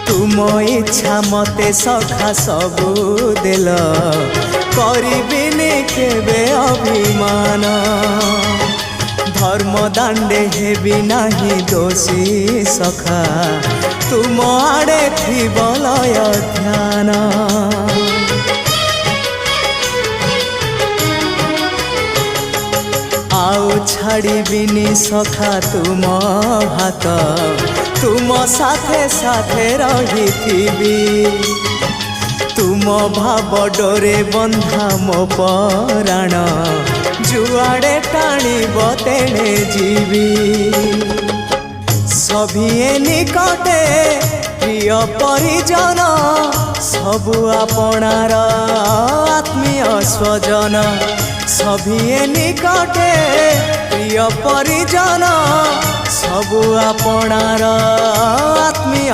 तुम इच्छा मते सखा सबू देल करिबिनी केबे अभिमान धर्म दांडे हेबी नाही दोषी सखा तुम आड़े थी बलय ध्यान आउ छाड़िबिनी सखा तुम हाथ तुम साथे साथे रहिथिबी तुम भाव डोरे बंधा मो पराण जुआड़े टाणिब तेणे जीवी सभिए निकटे प्रिय परिजन सबु आपणार आत्मीय स्वजन सभिए निकटे प्रिय परिजन सबु आपणार आत्मीय